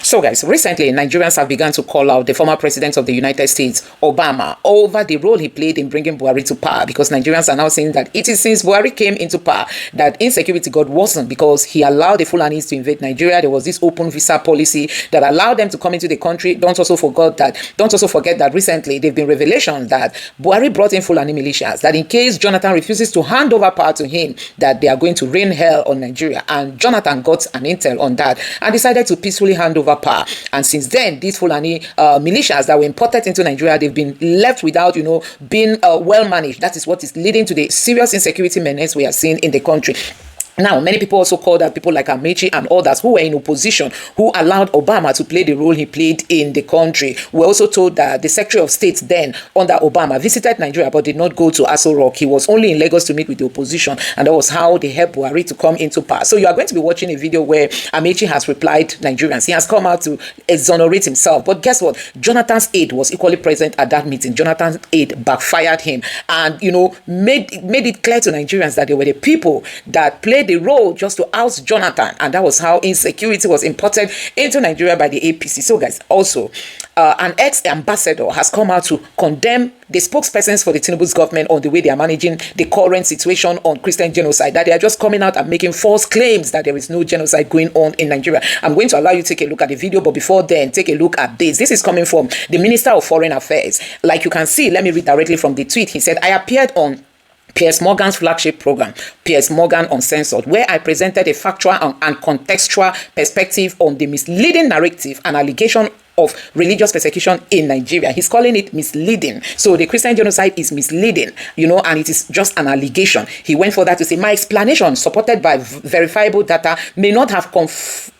So guys, recently Nigerians have begun to call out the former president of the United States, Obama, over the role he played in bringing Buhari to power, because Nigerians are now saying that it is since Buhari came into power that insecurity got worsened, because he allowed the Fulanis to invade Nigeria. There was this open visa policy that allowed them to come into the country. Don't also forget that recently there have been revelations that Buhari brought in Fulani militias, that in case Jonathan refuses to hand over power to him, that they are going to rain hell on Nigeria. And Jonathan got an intel on that and decided to peacefully hand over power. And since then, these Fulani militias that were imported into Nigeria, they've been left without, being well managed. That is what is leading to the serious insecurity menace we are seeing in the country. Now, many people also called out people like Amaech and others who were in opposition, who allowed Obama to play the role he played in the country. We also told that the Secretary of State then, under Obama, visited Nigeria but did not go to Aso Rock. He was only in Lagos to meet with the opposition, and that was how they helped Buhari to come into power. So you are going to be watching a video where Amaech has replied Nigerians. He has come out to exonerate himself. But guess what? Jonathan's aide was equally present at that meeting. Jonathan's aide backfired him and, made it clear to Nigerians that they were the people that played the role just to oust Jonathan, and that was how insecurity was imported into Nigeria by the APC. So guys, also an ex-ambassador has come out to condemn the spokespersons for the Tinubu's government on the way they are managing the current situation on Christian genocide, that they are just coming out and making false claims that there is no genocide going on in Nigeria. I'm going to allow you to take a look at the video, but before then, take a look at this. This is coming from the Minister of Foreign Affairs. Like you can see, let me read directly from the tweet. He said, "I appeared on Piers Morgan's flagship program, Piers Morgan Uncensored, where I presented a factual and contextual perspective on the misleading narrative and allegation of religious persecution in Nigeria." He's calling it misleading. So the Christian genocide is misleading, and it is just an allegation. He went further to say, "My explanation, supported by verifiable data, may not have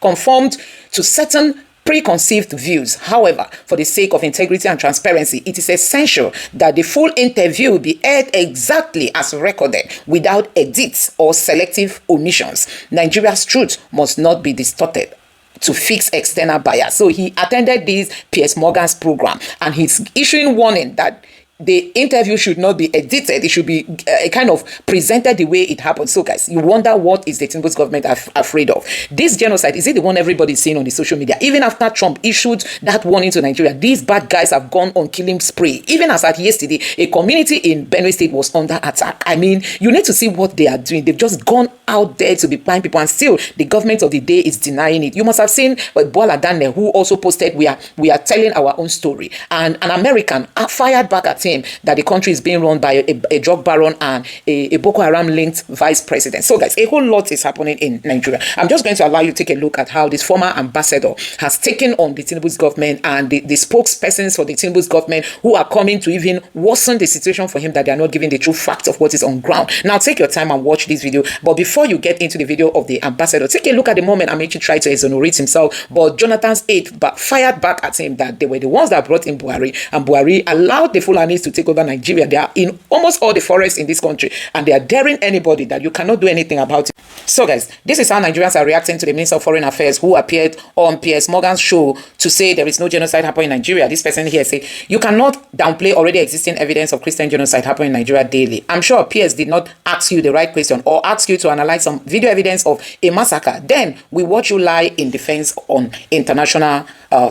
conformed to certain preconceived views. However, for the sake of integrity and transparency, it is essential that the full interview be aired exactly as recorded, without edits or selective omissions. Nigeria's truth must not be distorted to fix external bias." So he attended this Piers Morgan's program, and he's issuing warning that the interview should not be edited. It should be kind of presented the way it happened. So guys, you wonder, what is the Tinubu's government afraid of? This genocide, is it the one everybody's seeing on the social media? Even after Trump issued that warning to Nigeria, these bad guys have gone on killing spree. Even as at yesterday, a community in Benue State was under attack. I mean, you need to see what they are doing. They've just gone out there to be buying people, and still the government of the day is denying it. You must have seen Bola Daniel, who also posted, we are telling our own story, and an American fired back at him that the country is being run by a drug baron and a Boko Haram linked vice president. So guys, a whole lot is happening in Nigeria. I'm just going to allow you to take a look at how this former ambassador has taken on the Tinubu's government and the spokespersons for the Tinubu's government, who are coming to even worsen the situation for him, that they are not giving the true facts of what is on ground. Now take your time and watch this video. But before you get into the video of the ambassador, take a look at the moment Amaech tried to exonerate himself, but Jonathan's aide fired back at him that they were the ones that brought in Buhari, and Buhari allowed the Fulanis to take over Nigeria. They are in almost all the forests in this country, and they are daring anybody that you cannot do anything about it. So guys, this is how Nigerians are reacting to the Minister of Foreign Affairs, who appeared on Piers Morgan's show to say there is no genocide happening in Nigeria. This person here say, "You cannot downplay already existing evidence of Christian genocide happening in Nigeria daily." I'm sure Piers did not ask you the right question or ask you to analyze some video evidence of a massacre. Then we watch you lie in defense on international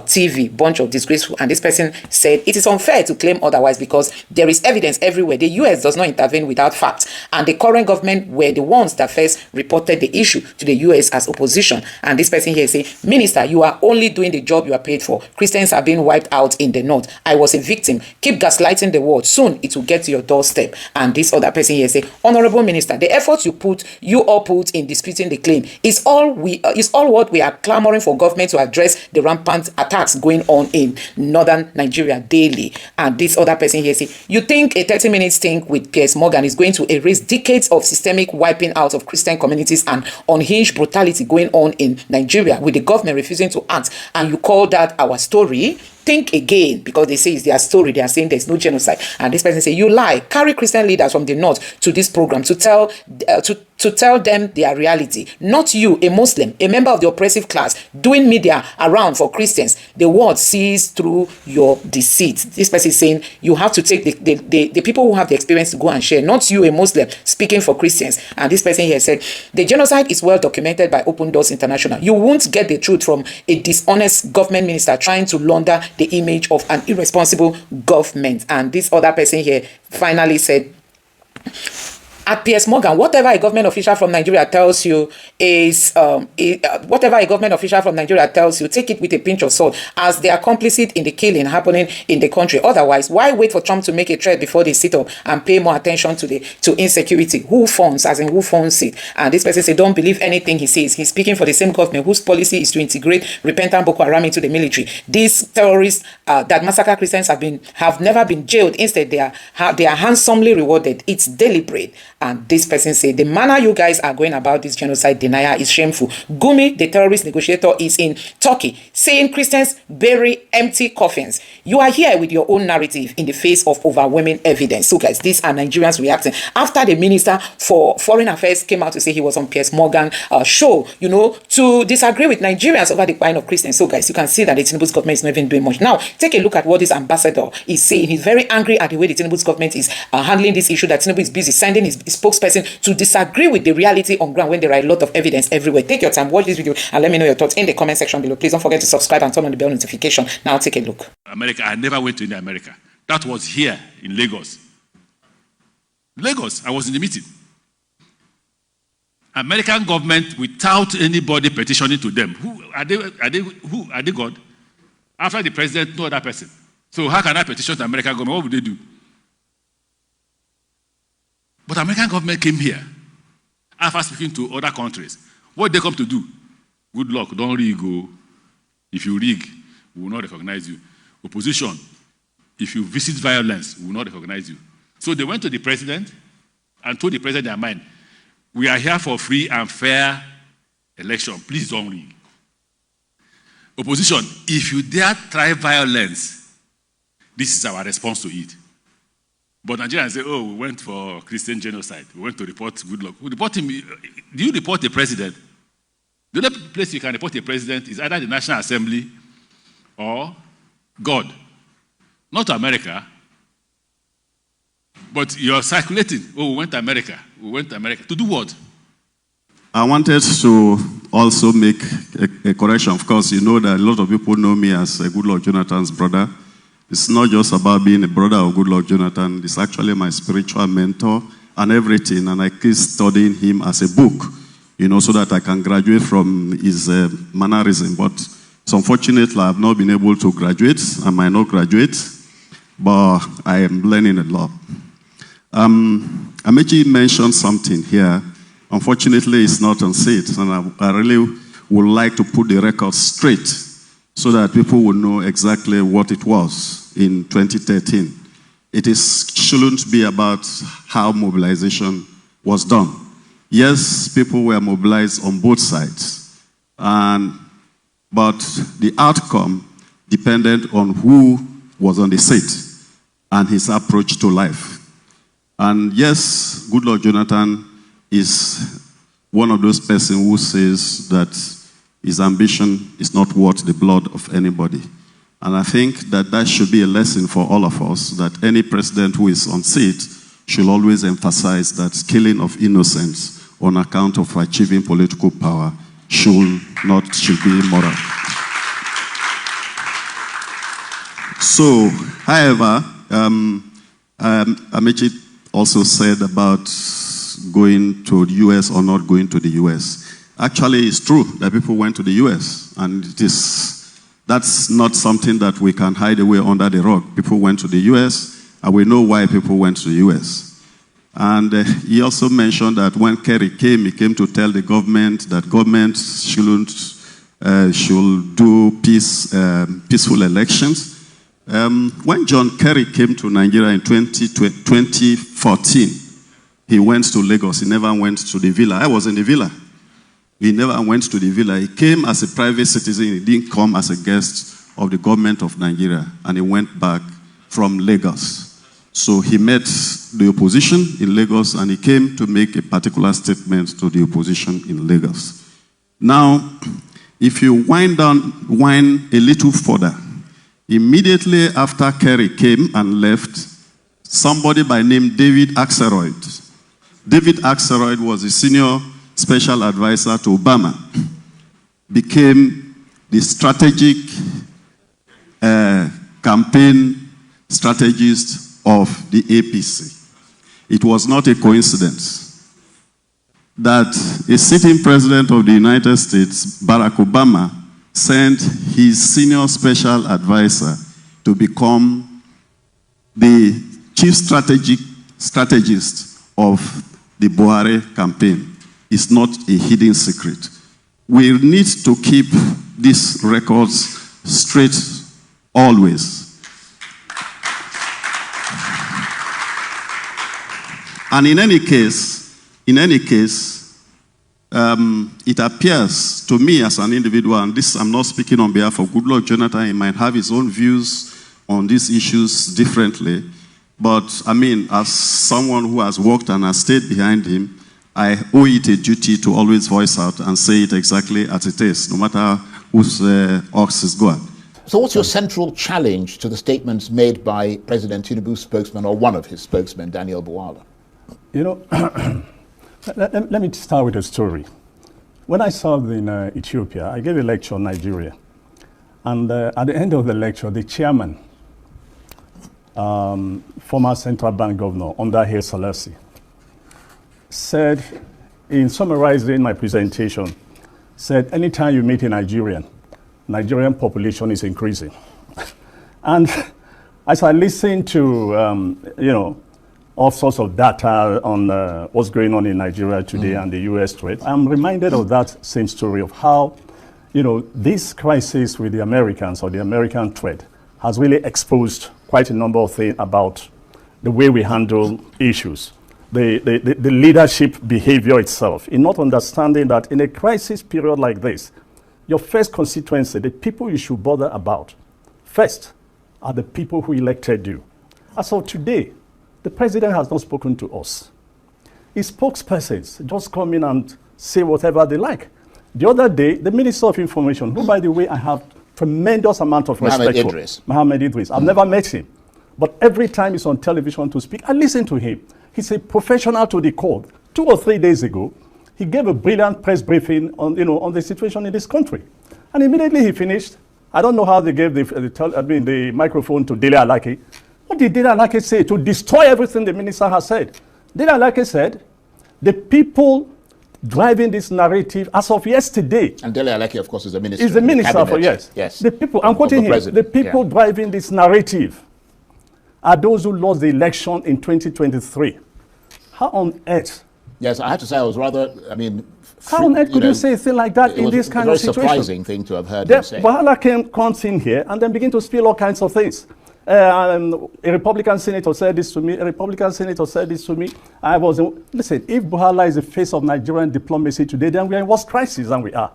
TV, bunch of disgraceful. And this person said it is unfair to claim otherwise, because there is evidence everywhere. The US does not intervene without facts, and the current government were the ones that first reported the issue to the US as opposition. And this person here say, "Minister, you are only doing the job you are paid for. Christians are being wiped out in the north. I was a victim. Keep gaslighting the world. Soon it will get to your doorstep." And this other person here say, "Honorable Minister, the efforts you all put in disputing the claim is all what we are clamoring for government to address the rampant attacks going on in northern Nigeria daily." And this other person here say, "You think a 30-minute stint with Piers Morgan is going to erase decades of systemic wiping out of Christian communities and unhinged brutality going on in Nigeria, with the government refusing to act, and you call that our story? Think again," because they say it's their story. They are saying there's no genocide. And this person say, "You lie. Carry Christian leaders from the north to this program to to tell them their reality. Not you, a Muslim, a member of the oppressive class, doing media around for Christians. The world sees through your deceit. This person is saying you have to take the people who have the experience to go and share. Not you, a Muslim, speaking for Christians. And this person here said, the genocide is well documented by Open Doors International. You won't get the truth from a dishonest government minister trying to launder the image of an irresponsible government. And this other person here finally said, at P.S. Morgan, whatever a government official from Nigeria tells you is, whatever a government official from Nigeria tells you, take it with a pinch of salt, as they are complicit in the killing happening in the country. Otherwise, why wait for Trump to make a threat before they sit up and pay more attention to insecurity? Who funds, as in who funds it? And this person said, don't believe anything he says. He's speaking for the same government whose policy is to integrate repentant Boko Haram into the military. These terrorists that massacre Christians have never been jailed. Instead, they are handsomely rewarded. It's deliberate. And this person said, the manner you guys are going about this genocide denier is shameful. Gumi, the terrorist negotiator, is in Turkey saying Christians bury empty coffins. You are here with your own narrative in the face of overwhelming evidence. So guys, these are Nigerians reacting after the Minister for Foreign Affairs came out to say he was on Piers Morgan show, you know, to disagree with Nigerians over the killing of Christians. So guys, you can see that the Tinubu's government is not even doing much. Now, take a look at what this ambassador is saying. He's very angry at the way the Tinubu's government is handling this issue, that Tinubu is busy sending his spokesperson to disagree with the reality on ground when there are a lot of evidence everywhere. Take your time, watch this video, and let me know your thoughts in the comment section below. Please don't forget to subscribe and turn on the bell notification. Now take a look. America, I never went to America. That was here in Lagos. Lagos, I was in the meeting. American government, without anybody petitioning to them. Who are they God? After the president, no other person. So how can I petition the American government? What would they do? But American government came here after speaking to other countries. What did they come to do? Good luck, don't rig. If you rig, we will not recognize you. Opposition, if you visit violence, we will not recognize you. So they went to the president and told the president their mind, we are here for free and fair election. Please don't rig. Opposition, if you dare try violence, this is our response to it. But Nigerians say, oh, we went for Christian genocide. We went to report good luck. We report him. Do you report the president? The only place you can report a president is either the National Assembly or God. Not America. But you're circulating. Oh, we went to America. We went to America. To do what? I wanted to also make a correction. Of course, you know that a lot of people know me as Goodluck Jonathan's brother. It's not just about being a brother of Goodluck Jonathan. It's actually my spiritual mentor and everything. And I keep studying him as a book, you know, so that I can graduate from his mannerism. But unfortunately, I have not been able to graduate. I might not graduate, but I am learning a lot. Amaech mentioned something here. Unfortunately, it's not on set. And I really would like to put the record straight, so that people will know exactly what it was in 2013. It shouldn't be about how mobilization was done. Yes, people were mobilized on both sides, but the outcome depended on who was on the seat and his approach to life. And yes, Goodluck Jonathan is one of those persons who says that his ambition is not worth the blood of anybody. And I think that that should be a lesson for all of us, that any president who is on seat should always emphasize that killing of innocents on account of achieving political power should be immoral. So, however, Amaech also said about going to the US or not going to the US. Actually, it's true that people went to the US, and that's not something that we can hide away under the rug. People went to the US, and we know why people went to the US. And he also mentioned that when Kerry came, he came to tell the government that government should do peaceful elections. When John Kerry came to Nigeria in 2014, he went to Lagos. He never went to the villa. I was in the villa. He never went to the villa. He came as a private citizen. He didn't come as a guest of the government of Nigeria. And he went back from Lagos So he met the opposition in Lagos and he came to make a particular statement to the opposition in Lagos. Now, if you wind a little further, immediately after Kerry came and left, somebody by name David Axelrod. David Axelrod was a senior special advisor to Obama, became the strategic campaign strategist of the APC. It was not a coincidence that a sitting president of the United States, Barack Obama, sent his senior special advisor to become the chief strategist of the Buhari campaign. It's not a hidden secret. We need to keep these records straight always. And in any case, it appears to me as an individual, and this I'm not speaking on behalf of Goodluck Jonathan, he might have his own views on these issues differently, but I mean, as someone who has worked and has stayed behind him, I owe it a duty to always voice out and say it exactly as it is, no matter whose ox is going. So what's your central challenge to the statements made by President Tinubu's spokesman, or one of his spokesmen, Daniel Buwala? You know, let me start with a story. When I served in Ethiopia, I gave a lecture on Nigeria. And at the end of the lecture, the chairman, former central bank governor, under Haile Selassie, said, in summarizing my presentation, said, anytime you meet a Nigerian population is increasing. And as I listened to, you know, all sorts of data on what's going on in Nigeria today and the US trade, I'm reminded of that same story of how, you know, this crisis with the Americans or the American trade has really exposed quite a number of things about the way we handle issues. The leadership behavior itself, in not understanding that in a crisis period like this, your first constituency, the people you should bother about, first are the people who elected you. As of today, the president has not spoken to us. His spokespersons just come in and say whatever they like. The other day, the Minister of Information, who, by the way, I have tremendous amount of respect for, Mohammed Idris. I've never met him. But every time he's on television to speak, I listen to him. He's a professional to the core. 2 or 3 days ago, he gave a brilliant press briefing on, you know, on the situation in this country. And immediately he finished. I don't know how they gave the microphone to Dele Alaki. What did Dele Alaki say to destroy everything the minister has said? Dele Alaki said, the people driving this narrative as of yesterday. And Dele Alaki, of course, is the minister. Is the minister for, yes. The people, I'm quoting him, the people driving this narrative are those who lost the election in 2023. How on earth? Yes, I have to say I was rather, how on earth could you say a thing like that in this kind of situation? It's a very surprising thing to have heard him say. Buhari comes in here and then begin to spill all kinds of things. A Republican senator said this to me, a Republican senator said this to me. Listen, if Buhari is the face of Nigerian diplomacy today, then we are in worse crisis than we are.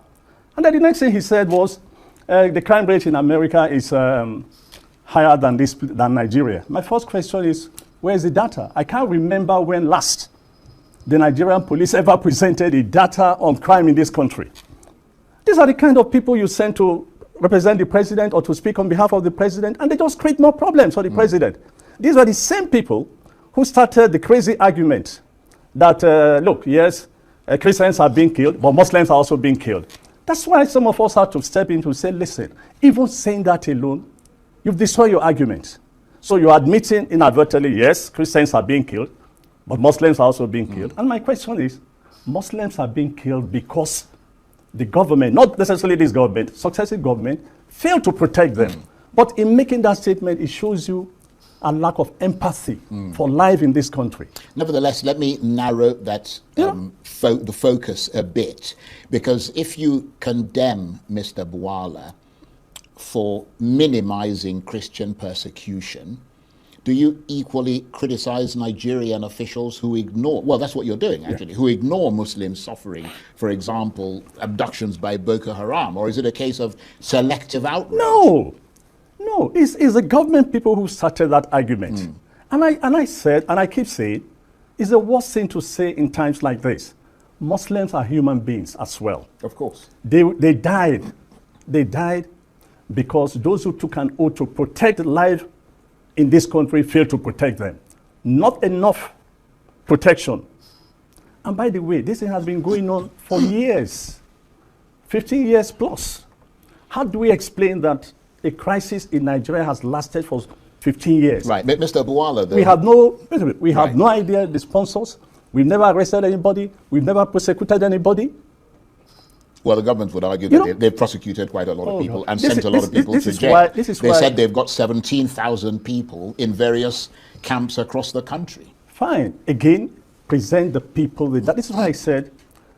And then the next thing he said was, the crime rate in America is higher than Nigeria. My first question is, where's the data? I can't remember when last the Nigerian police ever presented the data on crime in this country. These are the kind of people you send to represent the president or to speak on behalf of the president, and they just create more problems for the president. These are the same people who started the crazy argument that, look, yes, Christians are being killed, but Muslims are also being killed. That's why some of us have to step in to say, listen, even saying that alone, you've destroyed your argument. So you're admitting inadvertently, yes, Christians are being killed, but Muslims are also being killed. And my question is, Muslims are being killed because the government, not necessarily this government, successive government, failed to protect them. But in making that statement, it shows you a lack of empathy for life in this country. Nevertheless, let me narrow that the focus a bit, because if you condemn Mr. Buwala for minimizing Christian persecution, do you equally criticize Nigerian officials who ignore, well, that's what you're doing actually, who ignore Muslims suffering, for example, abductions by Boko Haram? Or is it a case of selective outrage? No, it's the government people who started that argument. And I said, and I keep saying, it's the worst thing to say in times like this. Muslims are human beings as well. Of course. They died. They died because those who took an oath to protect life in this country failed to protect them. Not enough protection. And by the way, this thing has been going on for years, 15 years plus. How do we explain that a crisis in Nigeria has lasted for 15 years? Right, but Mr. Bwala, We have no idea the sponsors. We've never arrested anybody. We've never prosecuted anybody. Well, the government would argue that they've prosecuted quite a lot of people and sent a lot of people to jail. Why, they said they've got 17,000 people in various camps across the country. Fine. Again, present the people with that. This is why I said,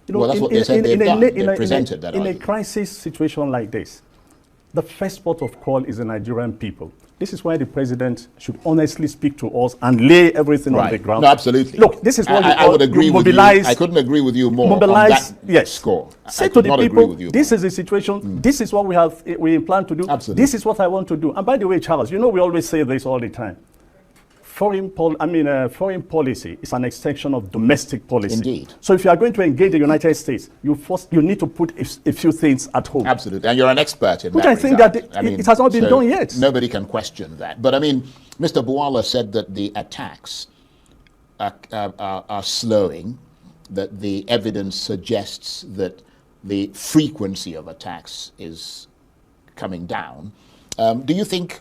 Well, that's what they said they've done. They presented that in a argument. crisis situation like this, the first port of call is the Nigerian people. This is why the president should honestly speak to us and lay everything on the ground. No, absolutely. Look, this is what I would agree with you. mobilize. I couldn't agree with you more Mobilize, on that yes. score. Say I to could the not agree people, with you this more. is the situation. This is what we plan to do. Absolutely. This is what I want to do. And by the way, Charles, you know we always say this all the time. Foreign policy is an extension of domestic policy. Indeed. So if you are going to engage the United States, you need to put a few things at home. Absolutely, and you're an expert in Which that I think regard. that it has not been done yet. Nobody can question that. But I mean, Mr. Bwala said that the attacks are slowing, that the evidence suggests that the frequency of attacks is coming down. Do you think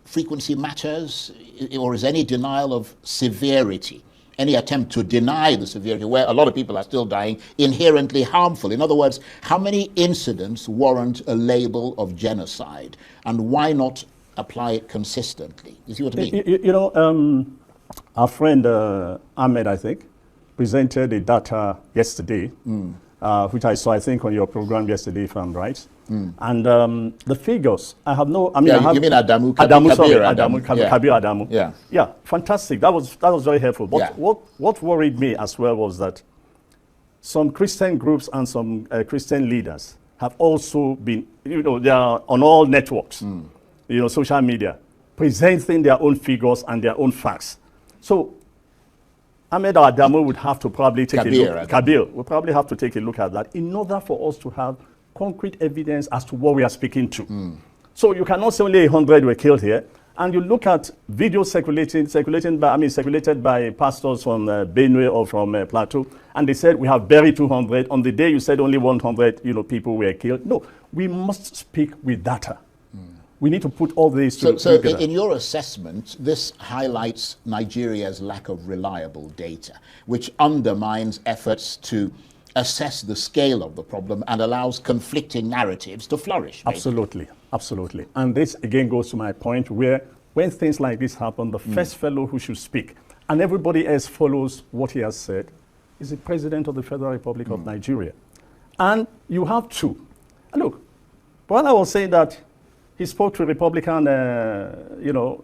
frequency matters, or is any denial of severity, any attempt to deny the severity, where a lot of people are still dying, inherently harmful? In other words, how many incidents warrant a label of genocide, and why not apply it consistently? You see what I mean? Our friend Amaech, I think, presented the data yesterday, which I saw, I think, on your program yesterday, if I'm right. And the figures, I have no. I mean, you mean Adamu? Kabir Adamu. Yeah. Yeah, fantastic. That was very helpful. But what worried me as well was that some Christian groups and some Christian leaders have also been, they are on all networks, social media, presenting their own figures and their own facts. So Ahmed Adamu would have to probably take a look. Kabir will probably have to take a look at that in order for us to have concrete evidence as to what we are speaking to. So you cannot say only 100 were killed here. And you look at videos circulated by pastors from Benue or from Plateau, and they said we have buried 200. On the day you said only 100, people were killed. No, we must speak with data. We need to put all these together. So in your assessment, this highlights Nigeria's lack of reliable data, which undermines efforts to assess the scale of the problem and allows conflicting narratives to flourish. Absolutely, absolutely. And this again goes to my point where when things like this happen, the first fellow who should speak and everybody else follows what he has said is the President of the Federal Republic of Nigeria. And you have two. And look, while I was saying that he spoke to Republican,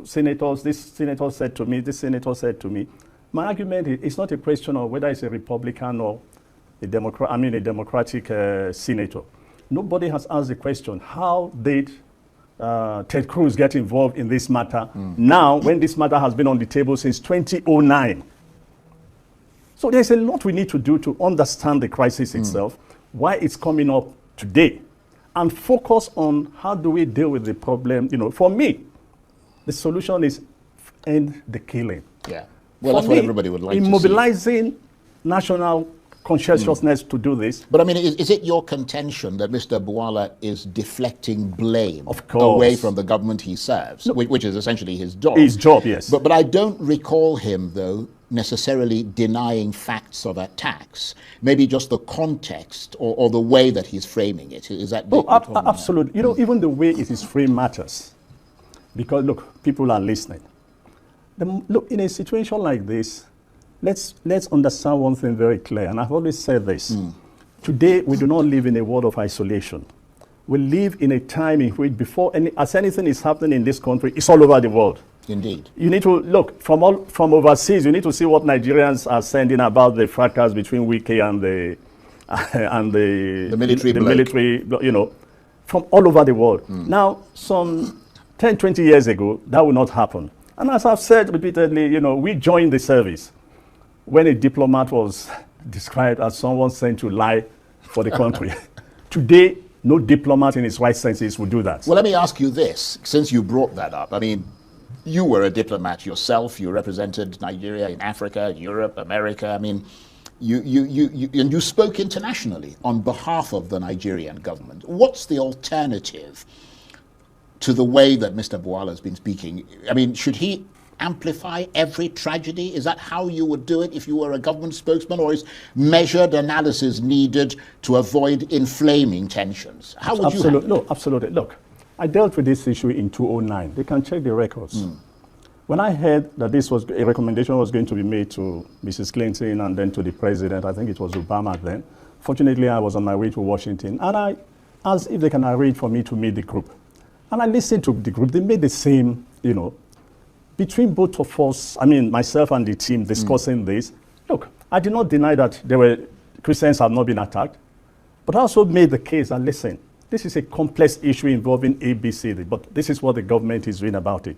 senators, this senator said to me, this senator said to me, my argument is it's not a question of whether it's a Republican or a Democratic senator. Nobody has asked the question, how did Ted Cruz get involved in this matter now when this matter has been on the table since 2009? So there's a lot we need to do to understand the crisis itself, why it's coming up today, and focus on how do we deal with the problem. For me, the solution is end the killing. Yeah. Well, that's what everybody would like to see. In mobilizing national conscientiousness to do this. But I mean, is it your contention that Mr. Bwala is deflecting blame Of course. away from the government he serves, which is essentially his job? His job, yes. But I don't recall him, though, necessarily denying facts of attacks. Maybe just the context or the way that he's framing it. Is that? Absolutely. Even the way it is framed matters. Because, look, people are listening. Look, in a situation like this, let's understand one thing very clear, and I've always said this. Today, we do not live in a world of isolation. We live in a time in which as anything is happening in this country, it's all over the world. Indeed. You need to look from overseas. You need to see what Nigerians are sending about the fracas between Wike and the military, from all over the world. Now, some 10, 20 years ago, that would not happen. And as I've said repeatedly, we joined the service when a diplomat was described as someone sent to lie for the country. Today, no diplomat in his right senses would do that. Well, let me ask you this, since you brought that up. I mean, you were a diplomat yourself. You represented Nigeria in Africa, Europe, America. I mean, you spoke internationally on behalf of the Nigerian government. What's the alternative to the way that Mr. Bwala has been speaking? I mean, should he amplify every tragedy? Is that how you would do it if you were a government spokesman, or is measured analysis needed to avoid inflaming tensions? How would you handle it? No, absolutely. Look, I dealt with this issue in 2009. They can check the records. When I heard that this was a recommendation was going to be made to Mrs. Clinton and then to the president, I think it was Obama then. Fortunately, I was on my way to Washington, and I asked if they can arrange for me to meet the group. And I listened to the group. They made the same, between both of us, I mean, myself and the team discussing this. Look, I did not deny that Christians have not been attacked, but I also made the case that, listen, this is a complex issue involving ABCD, but this is what the government is doing about it.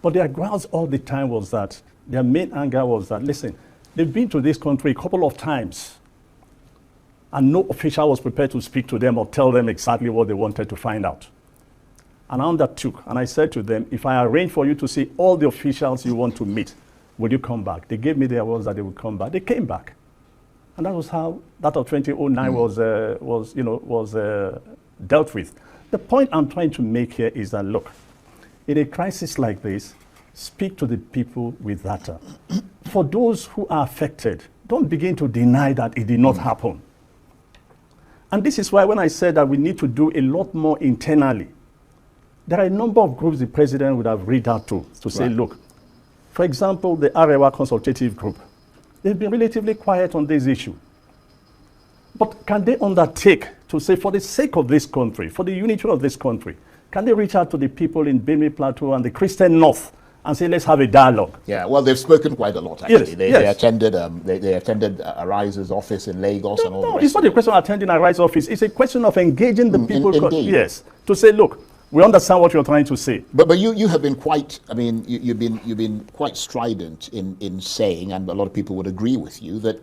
But their grounds all the time was that, their main anger was that, listen, they've been to this country a couple of times, and no official was prepared to speak to them or tell them exactly what they wanted to find out. And I undertook, and I said to them, if I arrange for you to see all the officials you want to meet, will you come back? They gave me their words that they would come back. They came back. And that was how that of 2009 was dealt with. The point I'm trying to make here is that, look, in a crisis like this, speak to the people with data. For those who are affected, don't begin to deny that it did not happen. And this is why when I said that we need to do a lot more internally, there are a number of groups the president would have reached out to say, look, for example, the Arewa Consultative Group, they've been relatively quiet on this issue. But can they undertake to say, for the sake of this country, for the unity of this country, can they reach out to the people in Benue Plateau and the Christian North and say, let's have a dialogue? Yeah, well, they've spoken quite a lot, actually. Yes, They attended Arise's office in Lagos and all the rest. It's not a question of attending Arise's office. It's a question of engaging the people. Indeed. Yes, to say, look, we understand what you're trying to say. But you have been quite, I mean, you've been quite strident in saying, and a lot of people would agree with you, that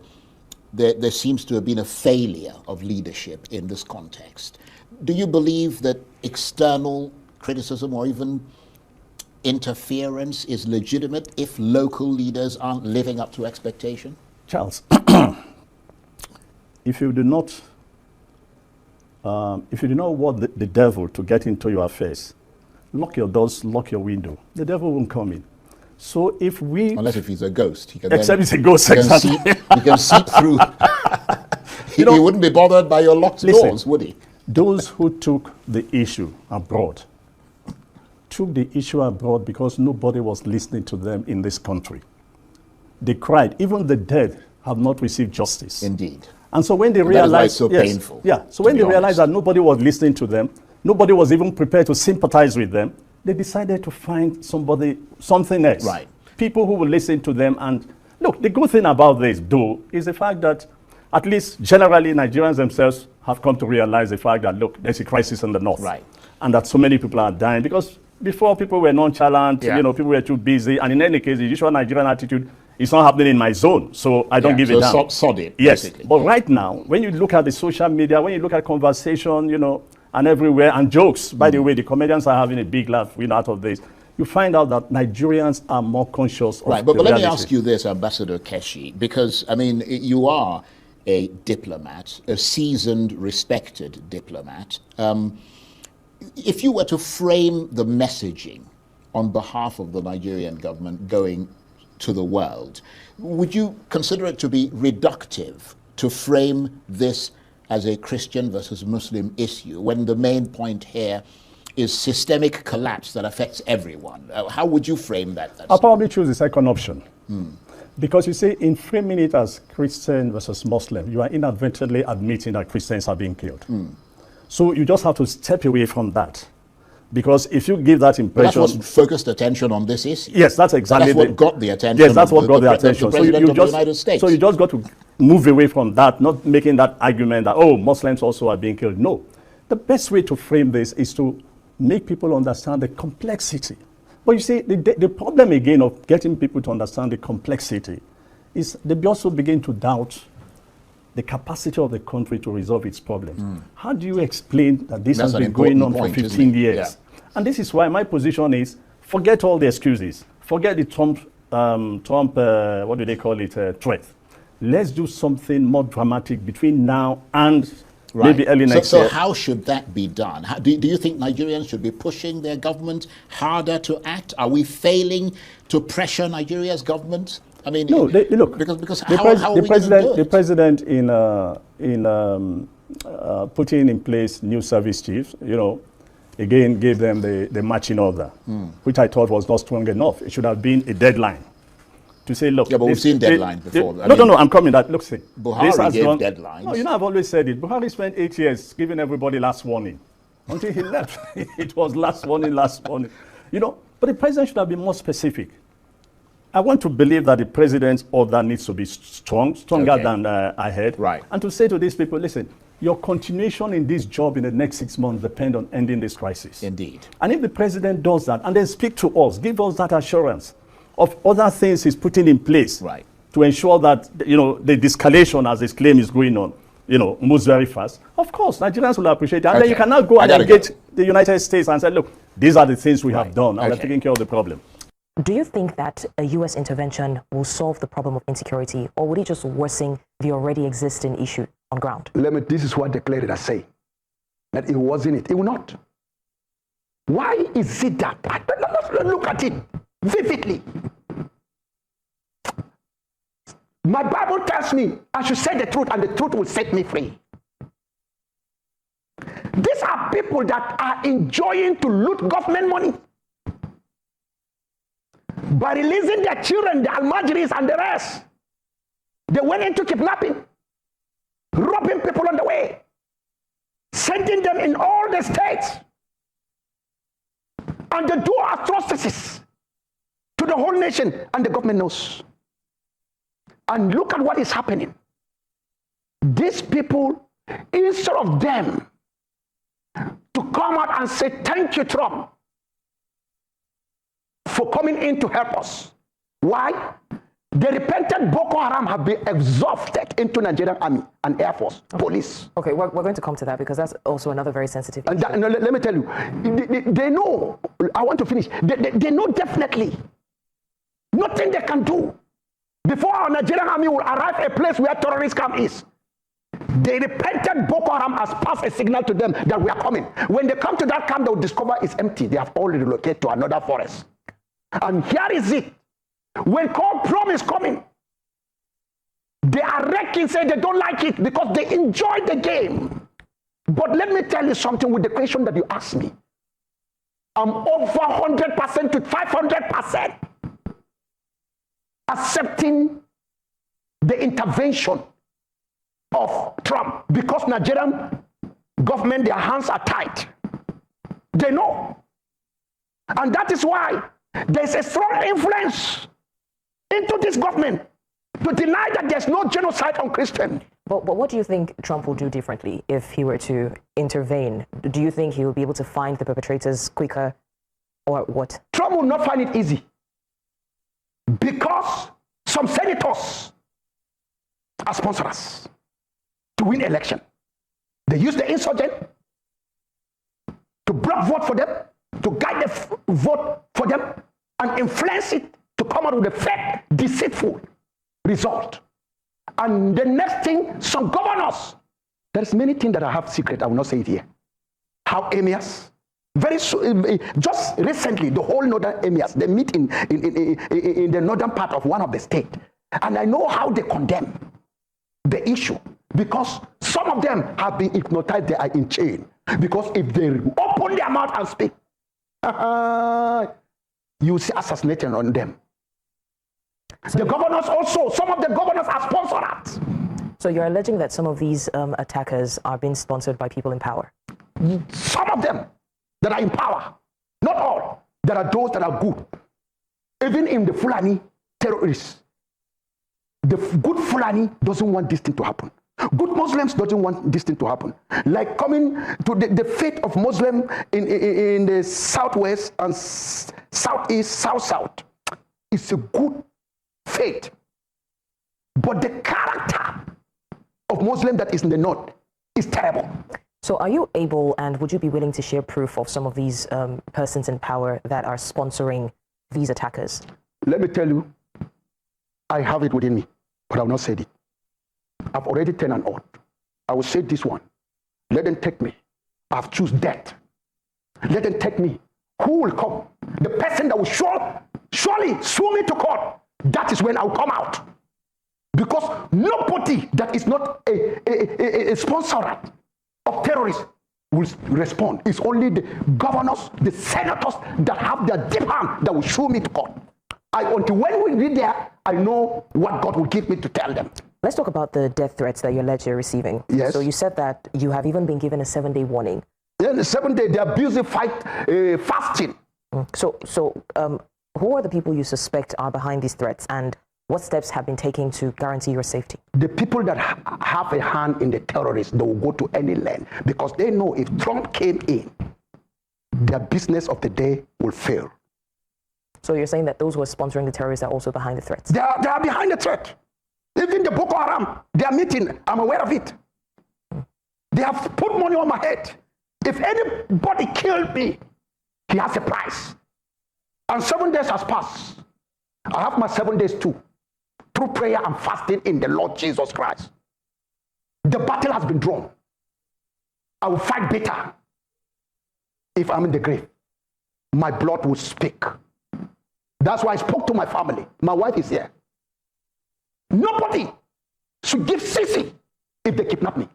there seems to have been a failure of leadership in this context. Do you believe that external criticism or even interference is legitimate if local leaders aren't living up to expectation? Charles, if you do not want the devil to get into your affairs, lock your doors, lock your window. The devil won't come in. So if we... Unless if he's a ghost. He can except he's a ghost, he can seep through. He wouldn't be bothered by your locked doors, would he? Those who took the issue abroad because nobody was listening to them in this country. They cried. Even the dead have not received justice. Indeed. And so when they realized, that is why it's so painful. Yeah. So when they realized that nobody was listening to them, nobody was even prepared to sympathize with them, they decided to find something else. Right. People who will listen to them. And look, the good thing about this, though, is the fact that at least generally Nigerians themselves have come to realize the fact that, look, there's a crisis in the north. Right. And that so many people are dying. Because before, people were nonchalant, people were too busy. And in any case, the usual Nigerian attitude, it's not happening in my zone, so I don't give it down. Sod it, yes, basically. But right now, when you look at the social media, when you look at conversation, and everywhere, and jokes, by the way, the comedians are having a big laugh out of this, you find out that Nigerians are more conscious of but the let me reality. ask you this, Ambassador Keshi, because, I mean, you are a diplomat, a seasoned, respected diplomat. If you were to frame the messaging on behalf of the Nigerian government going to the world, would you consider it to be reductive to frame this as a Christian versus Muslim issue when the main point here is systemic collapse that affects everyone? How would you frame that? I'll probably choose the second option. Because you say in framing it as Christian versus Muslim, you are inadvertently admitting that Christians are being killed. So you just have to step away from that. Because if you give that impression... But that's what focused attention on this issue. Yes, that's exactly... That's what got the attention. Yes, that's what got the attention. The President of the United States. So you just got to move away from that, not making that argument that, oh, Muslims also are being killed. No. The best way to frame this is to make people understand the complexity But you see, the problem again of getting people to understand the complexity is they also begin to doubt the capacity of the country to resolve its problems. How do you explain that this has been going on for 15 years? Yeah. And this is why my position is, forget all the excuses. Forget the Trump, what do they call it, threat. Let's do something more dramatic between now and maybe early next year. So how should that be done? Do you think Nigerians should be pushing their government harder to act? Are we failing to pressure Nigeria's government? I mean, no. Look, because how are we going to do it? The president in putting in place new service chiefs, again gave them the marching order, which I thought was not strong enough. It should have been a deadline to say, look. Yeah, but we've seen deadlines before. No, I'm coming. Look, see, Buhari gave deadlines. No, I've always said it. Buhari spent 8 years giving everybody last warning until he left. It was last warning. But the president should have been more specific. I want to believe that the president's order needs to be stronger than I had. Right. And to say to these people, listen, your continuation in this job in the next 6 months depend on ending this crisis. Indeed. And if the president does that and then speak to us, give us that assurance of other things he's putting in place to ensure that, the de-escalation as his claim is going on, moves very fast. Of course, Nigerians will appreciate it. And then you cannot go and engage the United States and say, look, these are the things we have done and we're taking care of the problem. Do you think that a U.S. intervention will solve the problem of insecurity, or would it just worsen the already existing issue on ground? This is what the declarators say, that it wasn't it. It will not. Why is it that? Let's look at it vividly. My Bible tells me I should say the truth, and the truth will set me free. These are people that are enjoying to loot government money by releasing their children, the Almajiris and the rest. They went into kidnapping, robbing people on the way, sending them in all the states, and they do atrocities to the whole nation, and the government knows. And look at what is happening. These people, instead of them to come out and say, thank you, Trump, for coming in to help us. Why? The repentant Boko Haram have been exhausted into Nigerian Army and Air Force, police. Okay, we're going to come to that because that's also another very sensitive issue. And let me tell you, they know, I want to finish, they know definitely nothing they can do before our Nigerian Army will arrive at a place where terrorist camp is. The repentant Boko Haram has passed a signal to them that we are coming. When they come to that camp, they will discover it's empty. They have already relocated to another forest. And here is it. When called prom is coming, they are wrecking, say they don't like it because they enjoy the game. But let me tell you something with the question that you asked me. I'm over 100% to 500% accepting the intervention of Trump because Nigerian government, their hands are tied. They know. And that is why there's a strong influence into this government to deny that there's no genocide on Christians. But what do you think Trump will do differently if he were to intervene? Do you think he will be able to find the perpetrators quicker, or what? Trump will not find it easy because some senators are sponsors to win election. They use the insurgent to block vote for them, to guide the vote for them, and influence it to come out with a fake, deceitful result. And the next thing, some governors, there's many things that I have secret, I will not say it here. How emirs, very soon, just recently, the whole northern emirs, they meet in the northern part of one of the states. And I know how they condemn the issue, because some of them have been hypnotized, they are in chain. Because if they open their mouth and speak, you see assassination on them. So the governors also, some of the governors are sponsored. So you're alleging that some of these attackers are being sponsored by people in power? Some of them that are in power, not all. There are those that are good. Even in the Fulani terrorists, the good Fulani doesn't want this thing to happen. Good Muslims doesn't want this thing to happen. Like coming to the faith of Muslim in the southwest and southeast, south. It's a good faith. But the character of Muslim that is in the north is terrible. So are you able and would you be willing to share proof of some of these persons in power that are sponsoring these attackers? Let me tell you, I have it within me, but I will not say it. I've already taken an oath. I will say this one. Let them take me. I've chosen death. Let them take me. Who will come? The person that will surely sue me to court. That is when I'll come out. Because nobody that is not a sponsor of terrorists will respond. It's only the governors, the senators that have their deep hand that will sue me to court. Until when we read there, I know what God will give me to tell them. Let's talk about the death threats that you're alleged you're receiving. Yes. So you said that you have even been given a 7-day warning. Then the 7 day, they are busy fasting. So who are the people you suspect are behind these threats, and what steps have been taken to guarantee your safety? The people that have a hand in the terrorists, they will go to any land because they know if Trump came in, their business of the day will fail. So you're saying that those who are sponsoring the terrorists are also behind the threats? They are behind the threat. Even the Boko Haram, they are meeting. I'm aware of it. They have put money on my head. If anybody killed me, he has a price. And 7 days has passed. I have my 7 days too. Through prayer and fasting in the Lord Jesus Christ. The battle has been drawn. I will fight better. If I'm in the grave, my blood will speak. That's why I spoke to my family. My wife is here. Nobody should give sissy if they kidnap me.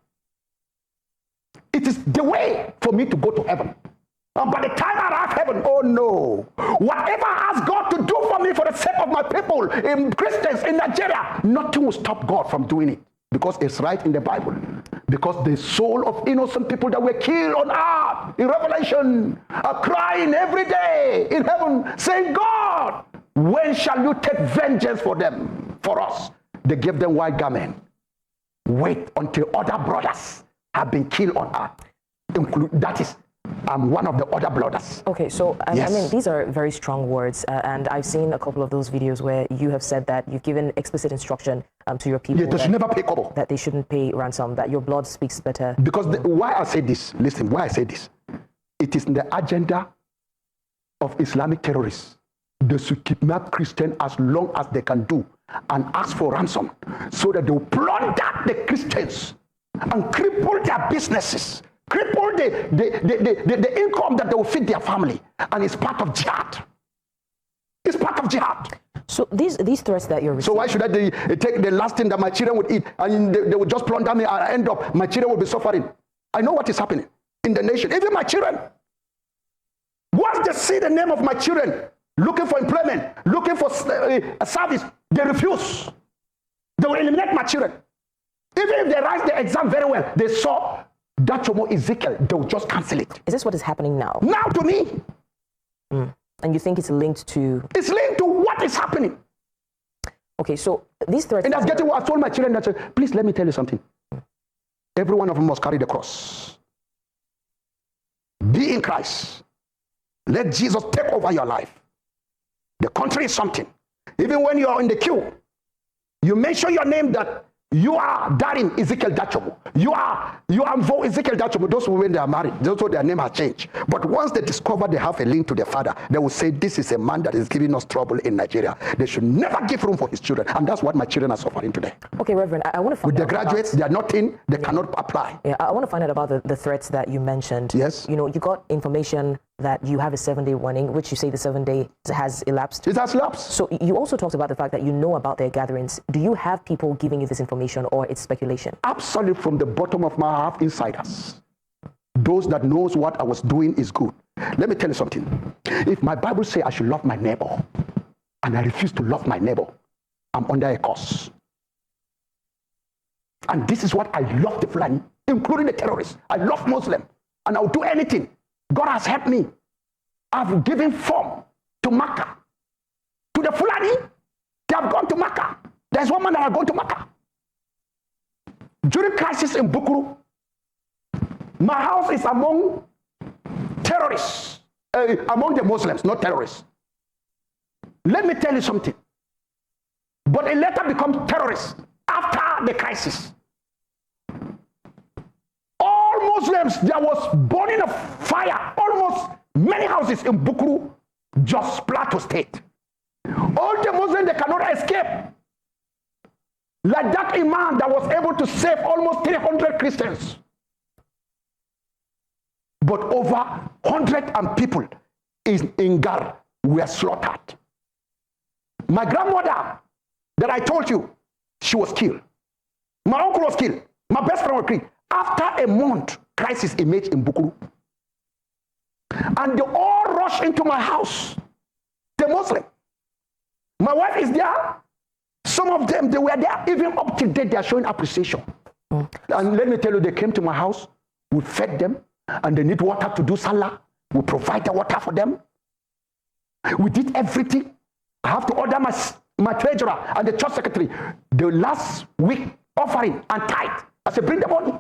It is the way for me to go to heaven. And by the time I arrive heaven, oh no, whatever I ask God to do for me for the sake of my people, in Christians in Nigeria, nothing will stop God from doing it. Because it's right in the Bible. Because the soul of innocent people that were killed on earth in Revelation are crying every day in heaven, saying, God, when shall you take vengeance for them, for us? They gave them white garment. Wait until other brothers have been killed on earth. That is, I'm one of the other brothers. Okay, so Yes. I mean, these are very strong words, and I've seen a couple of those videos where you have said that you've given explicit instruction to your people Yeah, they should never pay kobo. that they shouldn't pay ransom, that your blood speaks better. Because why I say this, listen, why I say this, it is in the agenda of Islamic terrorists. They should kidnap Christians as long as they can do and ask for ransom so that they will plunder the Christians and cripple their businesses, cripple the income that they will feed their family. And it's part of jihad. It's part of jihad. So these threats that you're So receiving, why should I take the last thing that my children would eat and they would just plunder me and end up, my children will be suffering? I know what is happening in the nation. Even my children. Once they see the name of my children looking for employment, looking for a service, they refuse. They will eliminate my children. Even if they write the exam very well, they saw that Chomo Ezekiel, they will just cancel it. is this what is happening now? Now to me, And you think it's linked to... it's linked to what is happening. Okay, so these threats... And that's getting what I told my children, that please let me tell you something. Every one of them must carry the cross. Be in Christ. Let Jesus take over your life. The country is something. Even when you are in the queue, you mention your name that you are Darin Ezekiel Dachomo. You are Mvo Ezekiel Dachomo. Those who, when they are married, those who their name has changed. But once they discover they have a link to their father, they will say, this is a man that is giving us trouble in Nigeria. They should never give room for his children. And that's what my children are suffering today. Okay, Reverend, I want to find With the out graduates, they are nothing, they cannot apply. Yeah, I want to find out about the threats that you mentioned. Yes. You know, you got information that you have a 7-day warning, which you say the 7 day has elapsed. It has lapsed. So you also talked about the fact that you know about their gatherings. Do you have people giving you this information, or it's speculation? Absolutely, from the bottom of my heart, insiders. Those that knows what I was doing is good. Let me tell you something. If my Bible says I should love my neighbor, and I refuse to love my neighbor, I'm under a curse. And this is what I love the Fulani, including the terrorists. I love Muslim, and I'll do anything. God has helped me. I've given form to Makkah. To the Fulani, they have gone to Makkah. There's one man that has gone to Makkah. During crisis in Bukuru, my house is among terrorists, among the Muslims, not terrorists. Let me tell you something. But it later becomes terrorists after the crisis. All Muslims, there was burning of fire, almost many houses in Bukuru, just Plateau State. All the Muslims, they cannot escape. Like that imam that was able to save almost 300 Christians. But over 100 people in Gar were slaughtered. My grandmother that I told you, she was killed. My uncle was killed. My best friend was killed. After a month, crisis emerged in Bukuru. And they all rushed into my house. The Muslim. My wife is there. Some of them, they were there. Even up to date, they are showing appreciation. And let me tell you, they came to my house. We fed them. And they need water to do salah. We provide the water for them. We did everything. I have to order my treasurer and the church secretary the last week offering and tithe. I said, bring the money.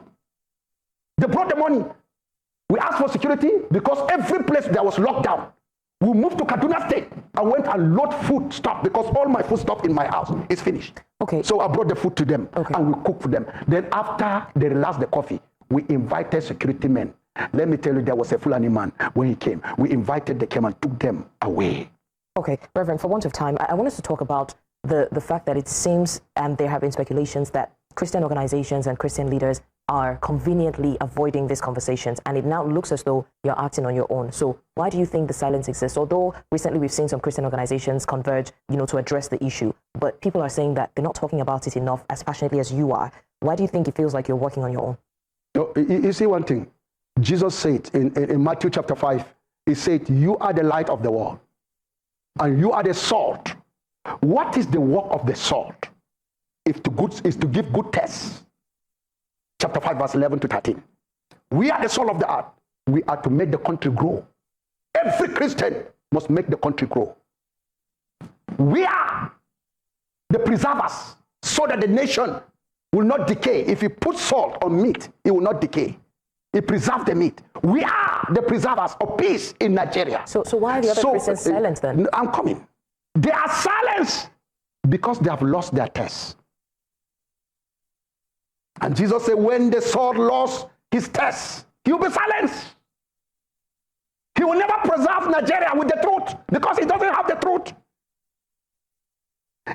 They brought the money. We asked for security because every place there was lockdown. We moved to Kaduna State and went and load food stuff because all my food stuff in my house is finished. Okay. So I brought the food to them and we cooked for them. Then after they relaxed the coffee, we invited security men. Let me tell you, there was a Fulani man when he came. We invited, they came and took them away. Okay, Reverend, for want of time, I want us to talk about the fact that it seems, and there have been speculations, that Christian organizations and Christian leaders are conveniently avoiding these conversations, and it now looks as though you're acting on your own. So why do you think the silence exists? Although recently we've seen some Christian organizations converge, to address the issue, but people are saying that they're not talking about it enough as passionately as you are. Why do you think it feels like you're working on your own? You see one thing, Jesus said in Matthew chapter 5, he said, you are the light of the world, and you are the salt. What is the work of the salt? Is to give good taste. Chapter 5, verse 11 to 13. We are the soul of the earth. We are to make the country grow. Every Christian must make the country grow. We are the preservers so that the nation will not decay. If you put salt on meat, it will not decay. It preserves the meat. We are the preservers of peace in Nigeria. So why are the other Christians silent then? I'm coming. They are silent because they have lost their taste. And Jesus said, when the sword lost his taste, he will be silenced. He will never preserve Nigeria with the truth because he doesn't have the truth.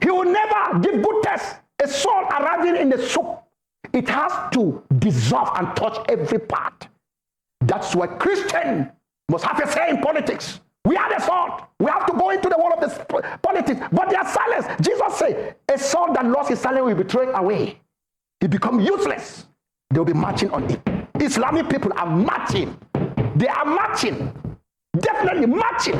He will never give good taste. A salt arriving in the soup, it has to dissolve and touch every part. That's why Christians must have a say in politics. We are the salt. We have to go into the world of the politics, but they are silenced. Jesus said, a salt that lost his silence will be thrown away. It becomes useless. They'll be marching on it. Islamic people are marching. They are marching, definitely marching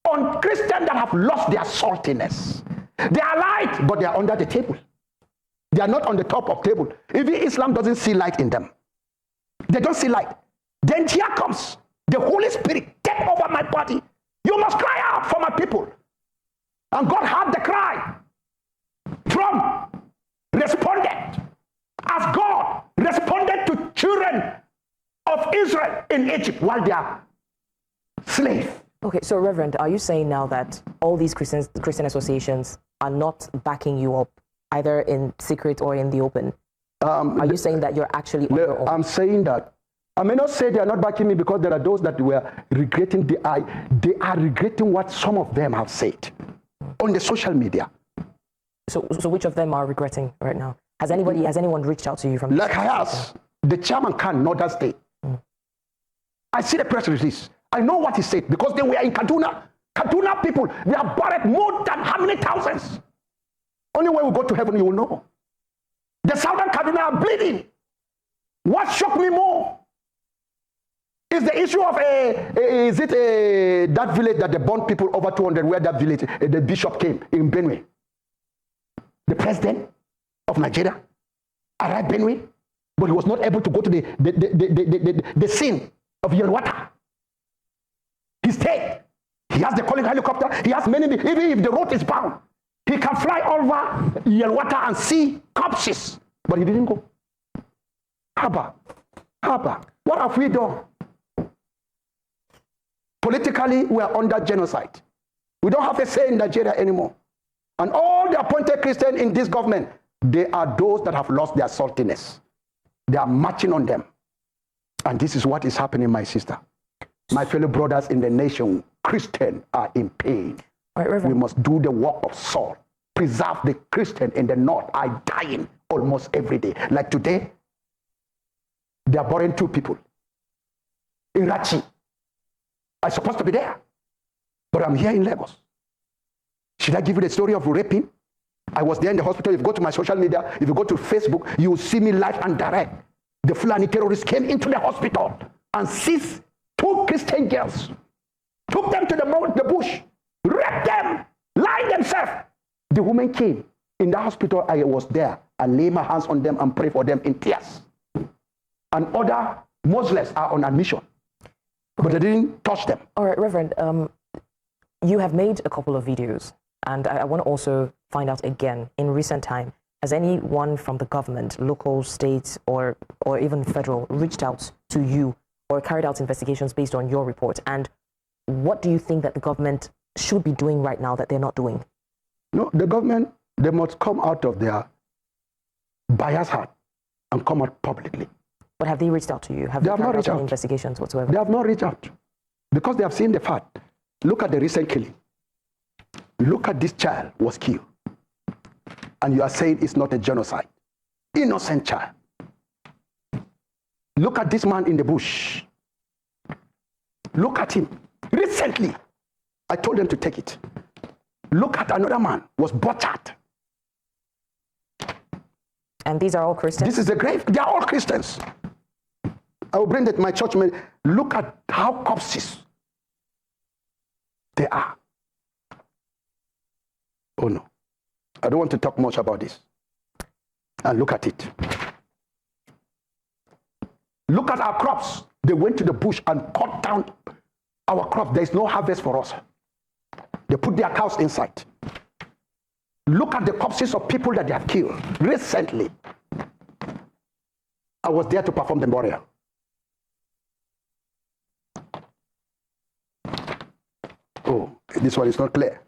on Christians that have lost their saltiness. They are light, but they are under the table. They are not on the top of the table. Even Islam doesn't see light in them. They don't see light. Then here comes the Holy Spirit. Take over my body. You must cry out for my people. And God heard the cry. Trump responded as God responded to children of Israel in Egypt while they are slaves. Okay, so Reverend, are you saying now that all these Christian associations are not backing you up, either in secret or in the open? Are you saying that you're actually on your own? I'm saying that. I may not say they are not backing me because there are those that were regretting they are regretting what some of them have said on the social media. So which of them are regretting right now? Has anyone reached out to you from? Like I asked the chairman can Northern State. I see the press release. I know what he said because they were in Kaduna. Kaduna people, they are buried more than how many thousands? Only when we go to heaven you will know. The southern Kaduna are bleeding. What shocked me more is the issue of that village that they burned people over 200, where that village, the bishop came in Benue. The president of Nigeria arrived Benue, but he was not able to go to the scene of Yelwata. He stayed. He has the calling helicopter. He has many, even if the road is bound, he can fly over Yelwata and see corpses, but he didn't go. Haba. What have we done? Politically, we are under genocide. We don't have a say in Nigeria anymore. And all the appointed Christians in this government, they are those that have lost their saltiness. They are marching on them. And this is what is happening, my sister. My fellow brothers in the nation, Christians are in pain. Right, Reverend. We must do the work of Saul. Preserve the Christian in the north are dying almost every day. Like today, they are burying 2 people. In Rachi. I'm supposed to be there. But I'm here in Lagos. Should I give you the story of raping? I was there in the hospital. If you go to my social media, if you go to Facebook, you will see me live and direct. The Fulani terrorists came into the hospital and seized 2 Christian girls, took them to the bush, raped them, lied themselves. The woman came in the hospital. I was there. I lay my hands on them and pray for them in tears. And other Muslims are on admission, but I didn't touch them. All right, Reverend, you have made a couple of videos, and I want to also find out again, in recent time, has anyone from the government, local, state, or even federal, reached out to you or carried out investigations based on your report? And what do you think that the government should be doing right now that they're not doing? No, the government, they must come out of their bias heart and come out publicly. But have they reached out to you? Have they carried out any investigations whatsoever? They have not reached out because they have seen the fact. Look at the recent killing. Look at this child was killed. And you are saying it's not a genocide. Innocent child. Look at this man in the bush. Look at him. Recently, I told them to take it. Look at another man was butchered. And these are all Christians? This is a grave. They are all Christians. I will bring that to my church. Look at how corpses they are. Oh no. I don't want to talk much about this. And look at it. Look at our crops. They went to the bush and cut down our crops. There is no harvest for us. They put their cows inside. Look at the corpses of people that they have killed recently. I was there to perform the burial. Oh, this one is not clear.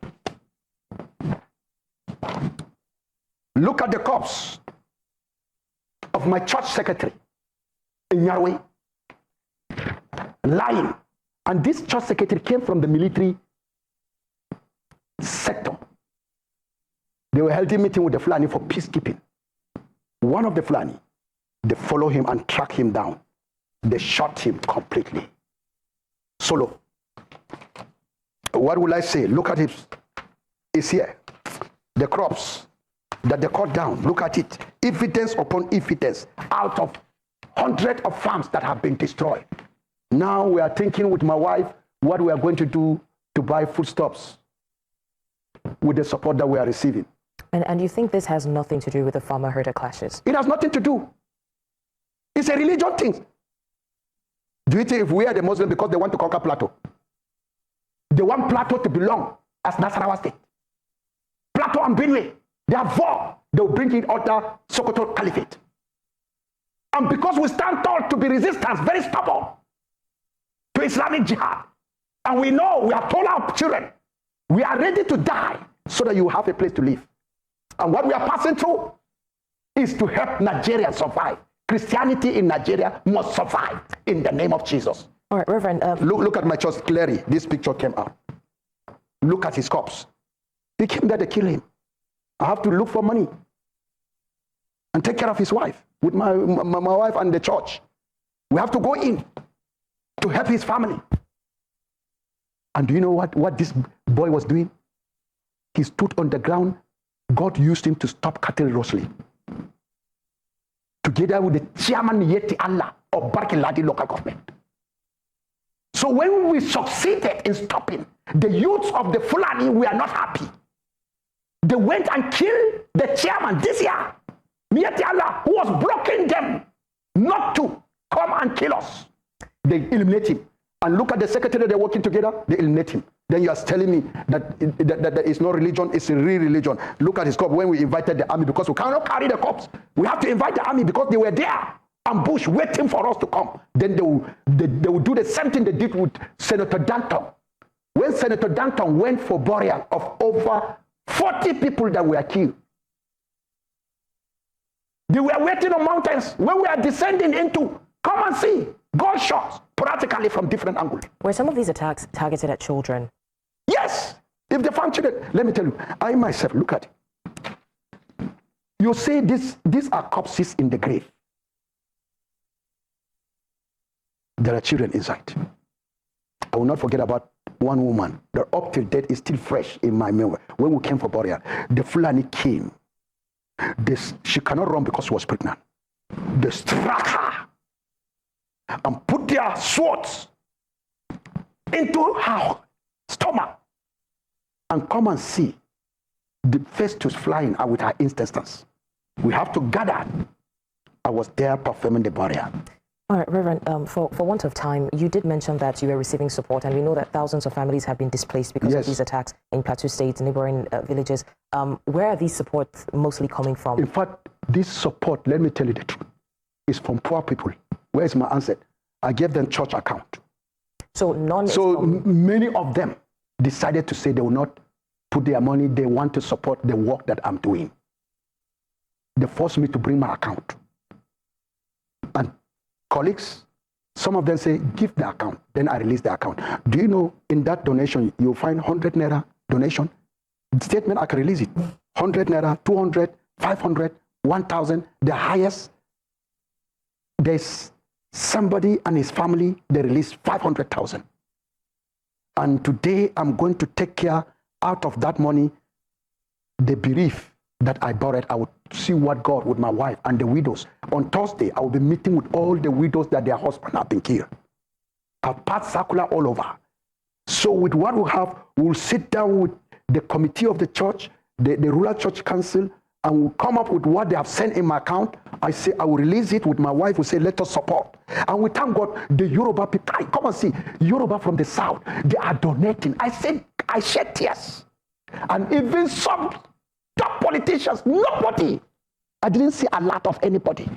Look at the corpse of my church secretary in Yahweh, lying. And this church secretary came from the military sector. They were holding a meeting with the Fulani for peacekeeping. One of the Fulani, they follow him and track him down. They shot him completely. Solo. What will I say? Look at it. It's here. The crops that they cut down. Look at it. Evidence upon evidence out of hundreds of farms that have been destroyed. Now we are thinking with my wife what we are going to do to buy foodstuffs with the support that we are receiving. And you think this has nothing to do with the farmer-herder clashes? It has nothing to do. It's a religion thing. Do you think if we are the Muslims because they want to conquer Plateau? They want Plateau to belong as Nasarawa State. Plateau and Benue, they have war. They will bring in under Sokoto Caliphate. And because we stand tall to be resistance, very stubborn to Islamic jihad, and we know, we have told our children, we are ready to die so that you have a place to live. And what we are passing through is to help Nigeria survive. Christianity in Nigeria must survive in the name of Jesus. All right, Reverend. Look at my church clearly. This picture came out. Look at his corpse. He came there to kill him. I have to look for money and take care of his wife with my wife and the church. We have to go in to help his family. And do you know what this boy was doing? He stood on the ground. God used him to stop cattle rustling. Together with the chairman Yeti Allah of Barkiladi local government. So when we succeeded in stopping the youths of the Fulani, we are not happy. They went and killed the chairman this year, Yeti Allah, who was blocking them not to come and kill us. They eliminate him. And look at the secretary, they're working together, they eliminate him. Then you are telling me that it's not religion, it's a real religion. Look at his corpse. When we invited the army, because we cannot carry the corpse, we have to invite the army because they were there. ambush waiting for us to come. Then they will do the same thing they did with Senator Danton. When Senator Danton went for burial of over 40 people that were killed, they were waiting on mountains when we are descending into, come and see, gunshots practically from different angles. Were some of these attacks targeted at children? Yes. If they found children, let me tell you, I myself, look at it. You see, these are corpses in the grave. There are children inside. I will not forget about one woman. The up till date is still fresh in my memory. When we came for burial, the Fulani came. She cannot run because she was pregnant. They struck her and put their swords into her stomach. And come and see the festus flying out with her intestines. We have to gather. I was there performing the burial. All right, Reverend, for want of time, you did mention that you were receiving support, and we know that thousands of families have been displaced because of these attacks in Plateau State, neighboring villages. Where are these supports mostly coming from? In fact, this support, let me tell you the truth, is from poor people. Where is my answer? I gave them church account. So many of them decided to say they will not put their money, they want to support the work that I'm doing. They forced me to bring my account. And colleagues, some of them say, give the account. Then I release the account. Do you know, in that donation, you'll find 100 naira donation. Statement, I can release it. 100 naira, 200, 500, 1,000. The highest, there's somebody and his family, they released 500,000. And today, I'm going to take care out of that money, the bereaved that I borrowed. I would see what God with my wife and the widows. On Thursday, I will be meeting with all the widows that their husband have been killed. I've passed circular all over. So with what we have, we'll sit down with the committee of the church, the rural church council, and we'll come up with what they have sent in my account. I say, I will release it with my wife. We say, let us support. And we thank God, the Yoruba people, come and see, Yoruba from the south, they are donating. I said, I shed tears. And even some top politicians, nobody. I didn't see a lot of anybody.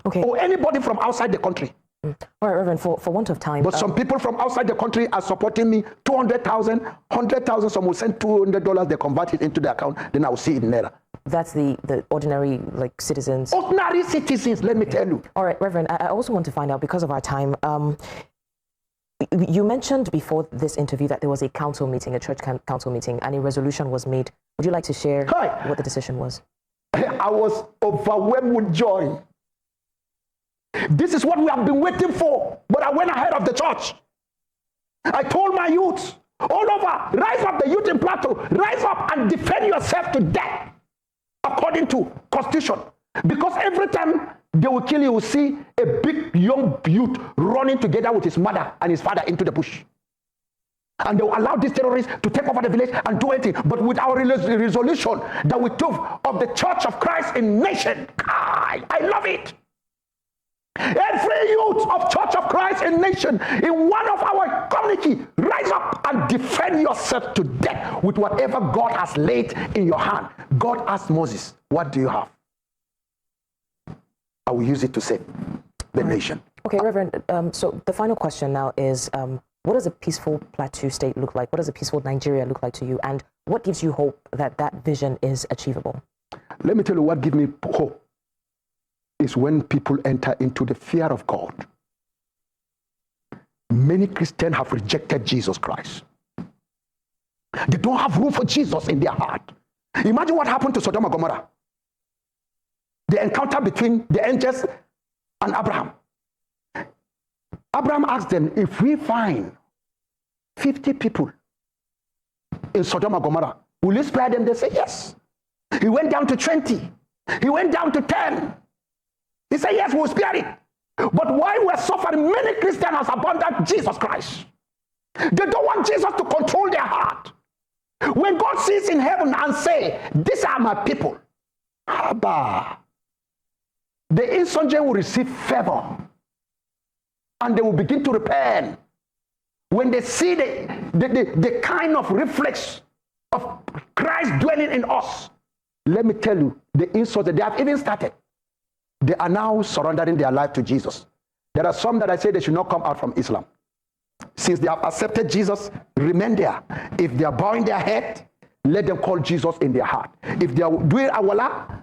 Okay. Or anybody from outside the country. All right, Reverend, for want of time. But some people from outside the country are supporting me, 200,000, 100,000. Some will send $200, they convert it into the account, then I will see it in Naira. That's the ordinary, like, citizens. Ordinary citizens, let me tell you. All right, Reverend, I also want to find out, because of our time, you mentioned before this interview that there was a council meeting, a church council meeting, and a resolution was made. Would you like to share what the decision was? I was overwhelmed with joy. This is what we have been waiting for. But I went ahead of the church. I told my youth all over, rise up, the youth in Plateau, rise up and defend yourself to death according to Constitution. Because every time they will kill you, will see a big young youth running together with his mother and his father into the bush. And they will allow these terrorists to take over the village and do anything. But with our resolution that we took of the Church of Christ in Nation, I love it. Every youth of Church of Christ in Nation, in one of our community, rise up and defend yourself to death with whatever God has laid in your hand. God asked Moses, what do you have? I will use it to save the nation. Okay, Reverend, so the final question now is, what does a peaceful Plateau State look like? What does a peaceful Nigeria look like to you? And what gives you hope that that vision is achievable? Let me tell you what gives me hope is when people enter into the fear of God. Many Christians have rejected Jesus Christ. They don't have room for Jesus in their heart. Imagine what happened to Sodom and Gomorrah. The encounter between the angels and Abraham. Abraham asked them, if we find 50 people in Sodom and Gomorrah, will you spare them? They say, yes. He went down to 20. He went down to 10. He said, yes, we'll spare it. But while we're suffering, many Christians have abandoned Jesus Christ. They don't want Jesus to control their heart. When God sees in heaven and say, these are my people, the insurgent will receive favor. And they will begin to repent. When they see the kind of reflex of Christ dwelling in us, let me tell you, the insurgent, they have even started. They are now surrendering their life to Jesus. There are some that I say they should not come out from Islam. Since they have accepted Jesus, remain there. If they are bowing their head, let them call Jesus in their heart. If they are doing awala,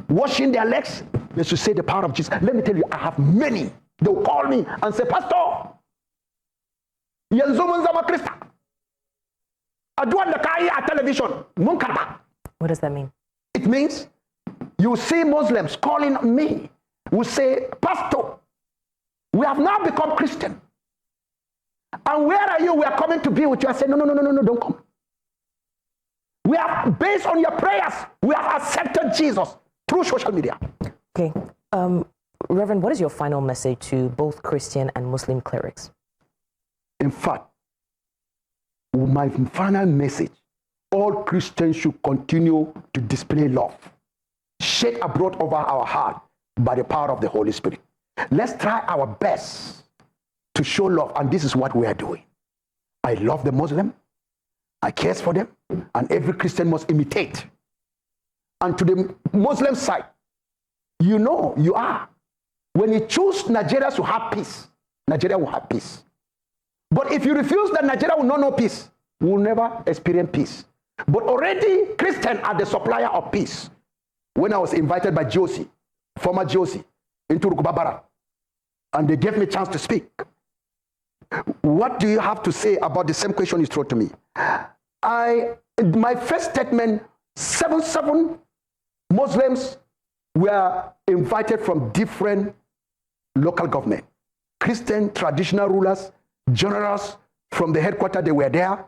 washing their legs, they should say the power of Jesus. Let me tell you, I have many. They will call me and say, Pastor, yanzu mun zama Krista. Aduan da kai a television, mun karba. What does that mean? It means you see Muslims calling me, who say, Pastor, we have now become Christian. And where are you? We are coming to be with you. I say, no, don't come. We are, based on your prayers, we have accepted Jesus through social media. Okay. Reverend, what is your final message to both Christian and Muslim clerics? In fact, my final message, all Christians should continue to display love, shed abroad over our heart by the power of the Holy Spirit. Let's try our best to show love, and this is what we are doing. I love the Muslim, I care for them, and every Christian must imitate. And to the Muslim side, you know you are. When you choose Nigeria to have peace, Nigeria will have peace. But if you refuse, that Nigeria will not know peace. We will never experience peace. But already Christians are the supplier of peace. When I was invited by Josie, former Josie, into Rukubabara, and they gave me a chance to speak. What do you have to say about the same question you throw to me? My first statement, 7 Muslims were invited from different local government. Christian traditional rulers, generals from the headquarters, they were there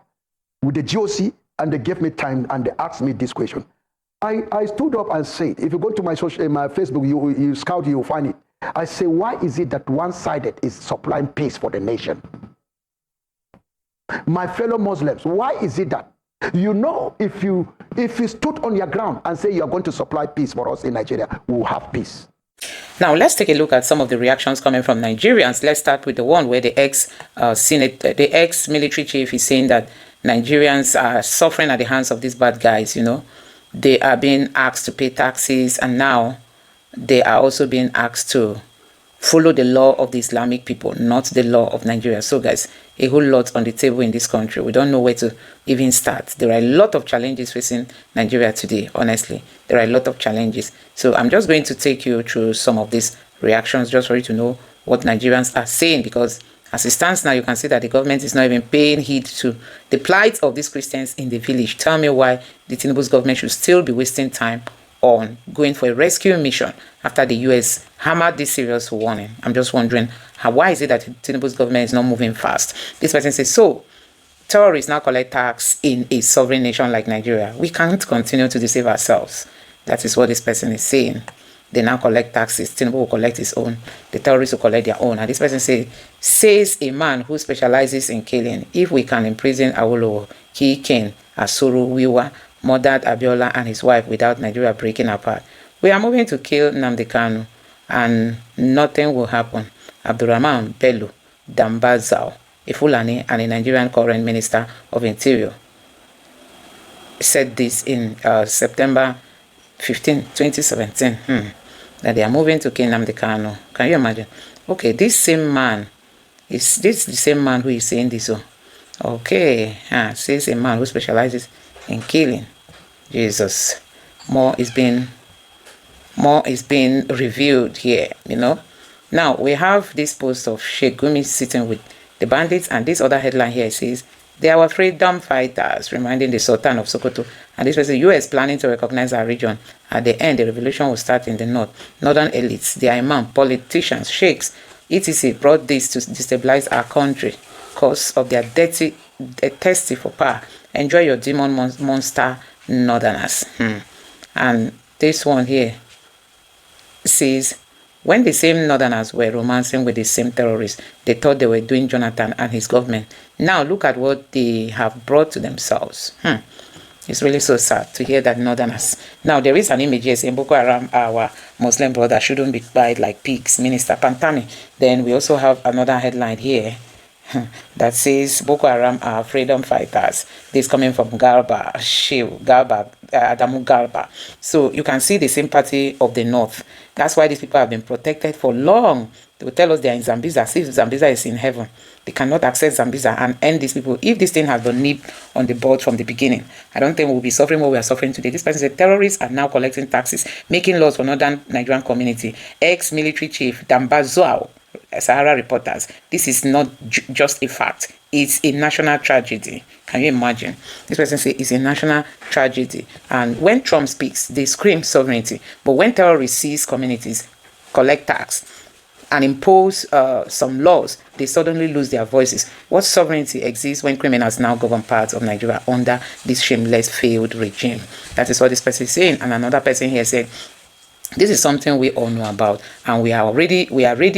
with the GOC, and they gave me time and they asked me this question. I stood up and said, if you go to my Facebook, you scout, you'll find it. I say, why is it that one-sided is supplying peace for the nation? My fellow Muslims, why is it that, you know, if you stood on your ground and say you're going to supply peace for us in Nigeria, we will have peace. Now, let's take a look at some of the reactions coming from Nigerians. Let's start with the one where the ex-military chief is saying that Nigerians are suffering at the hands of these bad guys, you know. They are being asked to pay taxes, and now they are also being asked to follow the law of the Islamic people, not the law of Nigeria. So guys, a whole lot on the table in this country. We don't know where to even start. There are a lot of challenges facing Nigeria today, honestly. There are a lot of challenges. So I'm just going to take you through some of these reactions just for you to know what Nigerians are saying, because as it stands now, you can see that the government is not even paying heed to the plight of these Christians in the village. Tell me why the Tinubu's government should still be wasting time on going for a rescue mission after the US hammered this serious warning. I'm just wondering, why is it that Tinubu's government is not moving fast? This person says, so terrorists now collect tax in a sovereign nation like Nigeria. We can't continue to deceive ourselves. That is what this person is saying. They now collect taxes. Tinubu will collect his own. The terrorists will collect their own. And this person says a man who specializes in killing. If we can imprison Awolowo, Ken, Asuru, Wiwa, murdered Abiola and his wife without Nigeria breaking apart, we are moving to kill Nnamdi Kanu and nothing will happen. Abdurrahman Bello Dambazao, a Fulani and a Nigerian current Minister of Interior, said this in September 15, 2017. That they are moving to kill Nnamdi Kanu. Can you imagine? Okay, this same man, is this the same man who is saying this? Okay, says a man who specializes in killing. Jesus, more is being revealed here, you know. Now we have this post of Sheikh Gumi sitting with the bandits, and this other headline here says they are our freedom fighters, reminding the Sultan of Sokoto. And this was the US planning to recognize our region. At the end, the revolution will start in the north. Northern elites, the imam, politicians, sheikhs, etc. brought this to destabilize our country because of their thirsty for power. Enjoy your demon monster northerners. And this one here says, when the same northerners were romancing with the same terrorists, they thought they were doing Jonathan and his government. Now look at what they have brought to themselves. It's really so sad to hear that northerners. Now there is an image here saying Boko Haram, our Muslim brother, shouldn't be buyed like pigs, Minister Pantami. Then we also have another headline here. that says Boko Haram are freedom fighters. This coming from Garba, Adamu Garba. So you can see the sympathy of the North. That's why these people have been protected for long. They will tell us they are in Zambiza, as if Zambiza is in heaven. They cannot access Zambiza and end these people. If this thing has been nipped on the bud from the beginning, I don't think we'll be suffering what we are suffering today. This person said terrorists are now collecting taxes, making laws for northern Nigerian community. Ex-military chief Damba Zoao, Sahara Reporters. This is not just a fact. It's a national tragedy. Can you imagine? This person says it's a national tragedy. And when Trump speaks, they scream sovereignty. But when terrorists seize communities, collect tax, and impose some laws, they suddenly lose their voices. What sovereignty exists when criminals now govern parts of Nigeria under this shameless, failed regime? That is what this person is saying. And another person here said, this is something we all know about, and we are ready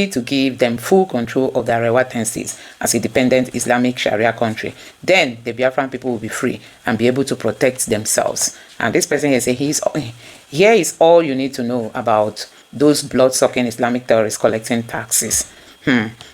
to give them full control of the Arewa 10 states as a dependent Islamic Sharia country. Then the Biafran people will be free and be able to protect themselves. And this person here says, here is all you need to know about those blood-sucking Islamic terrorists collecting taxes.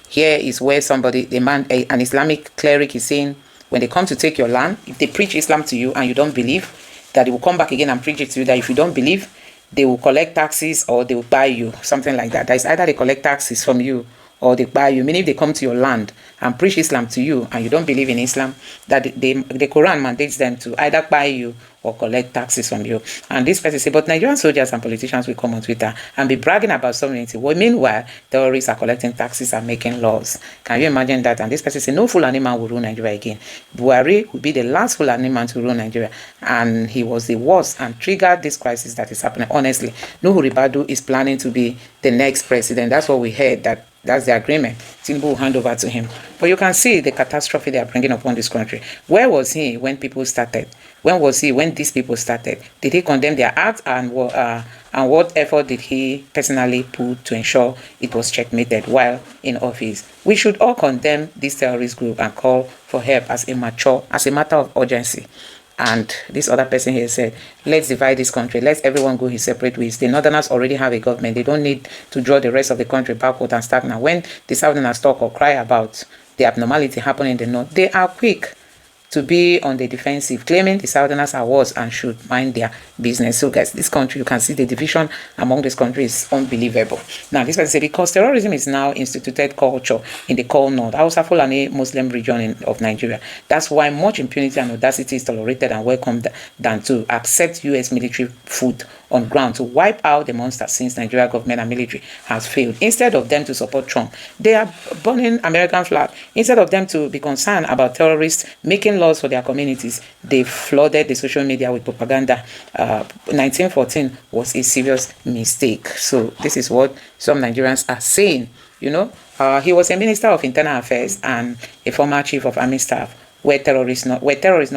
Here is where an Islamic cleric is saying, when they come to take your land, if they preach Islam to you and you don't believe, that they will come back again and preach it to you, that if you don't believe, they will collect taxes or they will buy you, something like that. That is either they collect taxes from you or they buy you. Meaning if they come to your land and preach Islam to you and you don't believe in Islam, that the Quran mandates them to either buy you or collect taxes from you. And this person says, but Nigerian soldiers and politicians will come on Twitter and be bragging about sovereignty. Well, meanwhile, terrorists are collecting taxes and making laws. Can you imagine that? And this person says, no Fulani man will rule Nigeria again. Buhari will be the last Fulani man to rule Nigeria. And he was the worst and triggered this crisis that is happening. Honestly, Nuhu Ribadu is planning to be the next president. That's what we heard, that's the agreement. Tinubu will hand over to him. But you can see the catastrophe they are bringing upon this country. Where was he when people started? When was he when these people started? Did he condemn their acts, and what effort did he personally put to ensure it was checkmated while in office? We should all condemn this terrorist group and call for help as a matter of urgency. And this other person here said, let's divide this country. Let everyone go his separate ways. The Northerners already have a government. They don't need to draw the rest of the country backward and stagnant. When the Southerners talk or cry about the abnormality happening in the North, they are quick to be on the defensive, claiming the Southerners are worse and should mind their business. So guys, this country, you can see the division among this country is unbelievable. Now, this person said, because terrorism is now instituted culture in the core North, Hausa Fulani Muslim region of Nigeria. That's why much impunity and audacity is tolerated and welcomed than to accept U.S. military foot on ground to wipe out the monsters since Nigeria government and military has failed. Instead of them to support Trump, they are burning American flag. Instead of them to be concerned about terrorists making laws for their communities, they flooded the social media with propaganda. 1914 was a serious mistake. So this is what some Nigerians are saying. You know, he was a minister of internal affairs and a former chief of army staff. Where terrorists not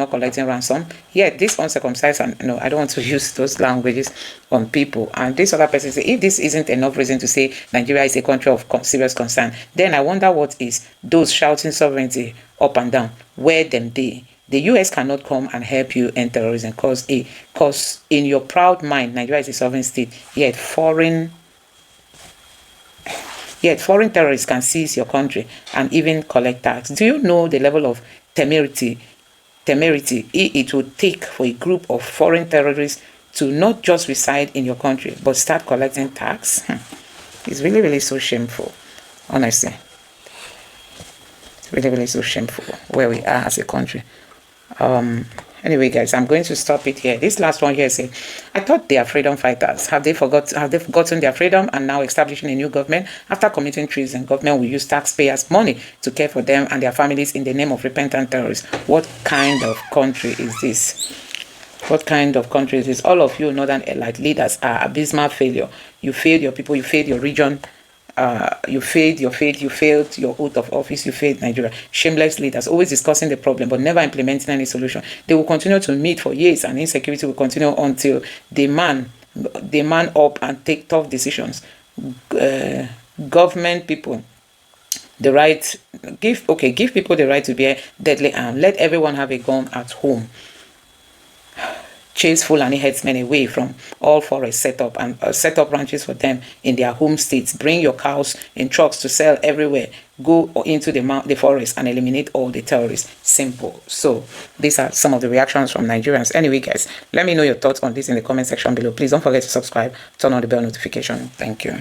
collecting ransom, yet this uncircumcised, and no, I don't want to use those languages on people. And this other person say, if this isn't enough reason to say Nigeria is a country of serious concern, then I wonder what is those shouting sovereignty up and down. Where them they? The US cannot come and help you end terrorism because in your proud mind, Nigeria is a sovereign state, yet foreign terrorists can seize your country and even collect tax. Do you know the level of temerity it would take for a group of foreign terrorists to not just reside in your country but start collecting tax? It's really, really so shameful. Honestly, it's really, really so shameful where we are as a country. Anyway, guys, I'm going to stop it here. This last one here says, I thought they are freedom fighters. Have they forgotten their freedom and now establishing a new government? After committing treason, government will use taxpayers' money to care for them and their families in the name of repentant terrorists. What kind of country is this? What kind of country is this? All of you northern elite leaders are abysmal failure. You failed your people, you failed your region, you failed your faith, you failed your oath of office, you failed Nigeria. Shameless leaders, always discussing the problem but never implementing any solution. They will continue to meet for years and insecurity will continue until they man up and take tough decisions. Government people the right, give people the right to bear deadly arm. Let everyone have a gun at home. chase Fulani herdsmen away from all forest setup and set up ranches for them in their home states. Bring your cows in trucks to sell everywhere. Go into the forest and eliminate all the terrorists. Simple. So these are some of the reactions from Nigerians. Anyway, guys, let me know your thoughts on this in the comment section below. Please don't forget to subscribe, turn on the bell notification. Thank you.